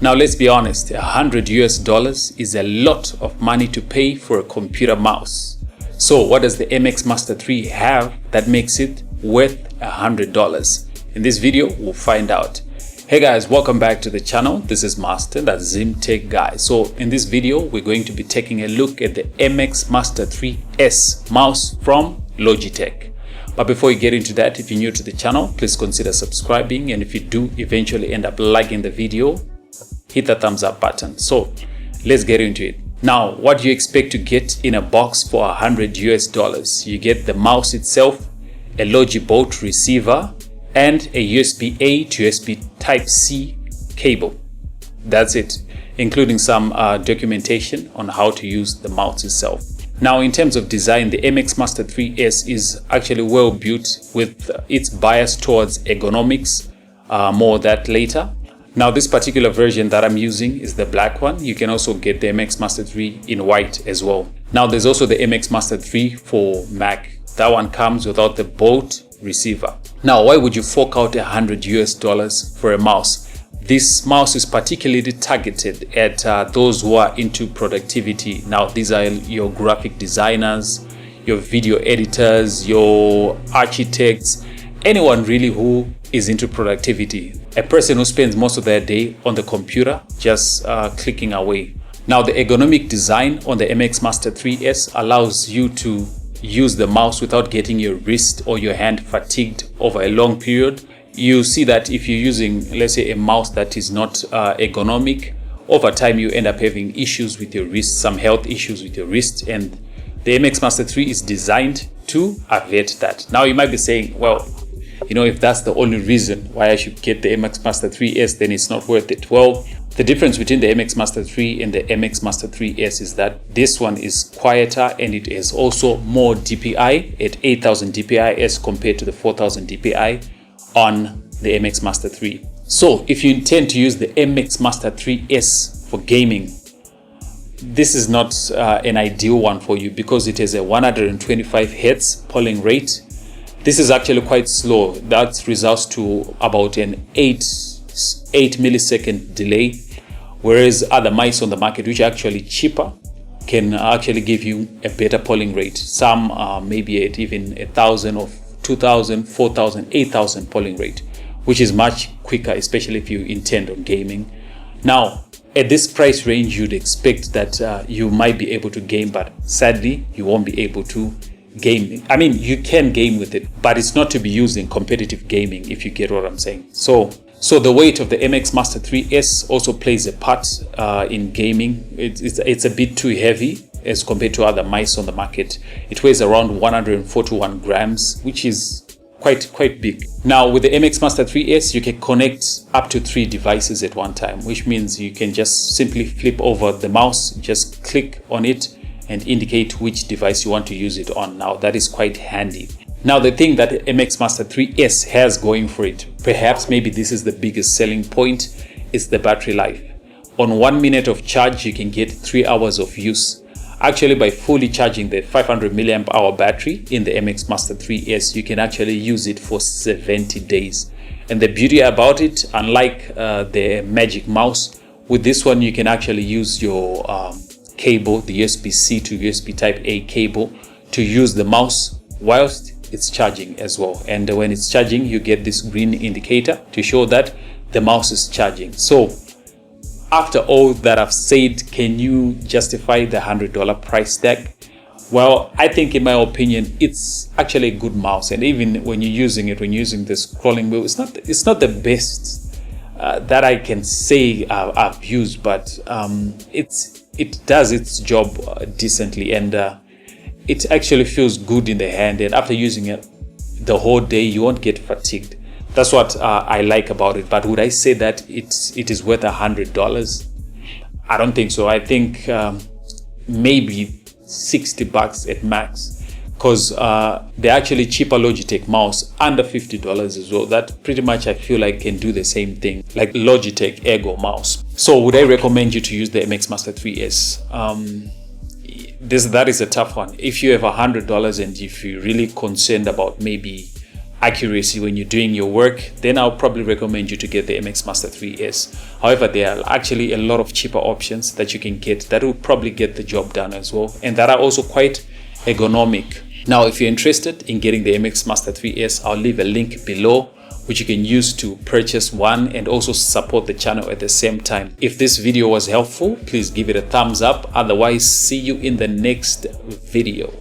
Now let's be honest, $100 is a lot of money to pay for a computer mouse. So what does the MX Master 3 have that makes it worth $100? In this video, we'll find out. Hey guys, welcome back to the channel. This is Master, that's Zim Tech Guy. So in this video, we're going to be taking a look at the MX Master 3S mouse from Logitech. But before you get into that, if you're new to the channel, please consider subscribing. And if you do eventually end up liking the video, hit the thumbs up button. So let's get into it. Now, what do you expect to get in a box for $100? You get the mouse itself, a Logitech receiver, and a USB-A to USB Type-C cable. That's it, including some documentation on how to use the mouse itself. Now, in terms of design, the MX Master 3S is actually well built with its bias towards ergonomics. More of that later. Now, this particular version that I'm using is the black one. You can also get the MX Master 3 in white as well. Now, there's also the MX Master 3 for Mac. That one comes without the bolt receiver. Now, why would you fork out $100 for a mouse? This mouse is particularly targeted at those who are into productivity. Now, these are your graphic designers, your video editors, your architects, anyone really who is into productivity. A person who spends most of their day on the computer just clicking away. Now, the ergonomic design on the MX Master 3S allows you to use the mouse without getting your wrist or your hand fatigued over a long period. You see that if you're using, let's say, a mouse that is not ergonomic, over time you end up having issues with your wrist, some health issues with your wrist, and the MX Master 3 is designed to avert that. Now, you might be saying, well, you know, if that's the only reason why I should get the MX Master 3S, then it's not worth it. Well, the difference between the MX Master 3 and the MX Master 3S is that this one is quieter and it is also more DPI at 8000 DPI as compared to the 4000 DPI on the MX Master 3. So if you intend to use the MX Master 3S for gaming, this is not an ideal one for you because it has a 125 Hertz polling rate. This is actually quite slow. That results to about an 8 millisecond delay, whereas other mice on the market, which are actually cheaper, can actually give you a better polling rate. Some maybe at even 1,000 or 2,000, 4,000, 8,000 polling rate, which is much quicker, especially if you intend on gaming. Now, at this price range, you'd expect that you might be able to game, but sadly, you won't be able to game. I mean, you can game with it, but it's not to be used in competitive gaming, if you get what I'm saying. So the weight of the MX Master 3S also plays a part in gaming. It's a bit too heavy as compared to other mice on the market. It weighs around 141 grams, which is quite big. Now, with the MX Master 3S, you can connect up to 3 devices at one time, which means you can just simply flip over the mouse, just click on it and indicate which device you want to use it on. Now, that is quite handy. Now, the thing that MX Master 3S has going for it, perhaps maybe this is the biggest selling point, is the battery life. On 1 minute of charge, you can get 3 hours of use. Actually, by fully charging the 500 milliamp hour battery in the MX Master 3S, you can actually use it for 70 days. And the beauty about it, unlike the Magic Mouse, with this one, you can actually use your cable, the USB-C to USB Type-A cable, to use the mouse whilst it's charging as well. And when it's charging, you get this green indicator to show that the mouse is charging. So after all that I've said, can you justify the $100 price tag? Well, I think, in my opinion, it's actually a good mouse. And even when you're using it, when you're using the scrolling wheel, it's not the best that I can say I've used, but it does its job decently, and it actually feels good in the hand. And after using it the whole day, you won't get fatigued. That's what I like about it. But would I say that it is worth $100? I don't think so. I think maybe $60 at max, because they're actually cheaper Logitech mouse under $50 as well. That pretty much, I feel like, can do the same thing like Logitech Ergo mouse. So would I recommend you to use the MX Master 3S? That is a tough one. If you have $100 and if you're really concerned about maybe accuracy when you're doing your work, then I'll probably recommend you to get the MX Master 3S. However, there are actually a lot of cheaper options that you can get that will probably get the job done as well, and that are also quite ergonomic. Now, if you're interested in getting the MX Master 3S, I'll leave a link below which you can use to purchase one and also support the channel at the same time. If this video was helpful, please give it a thumbs up. Otherwise, see you in the next video.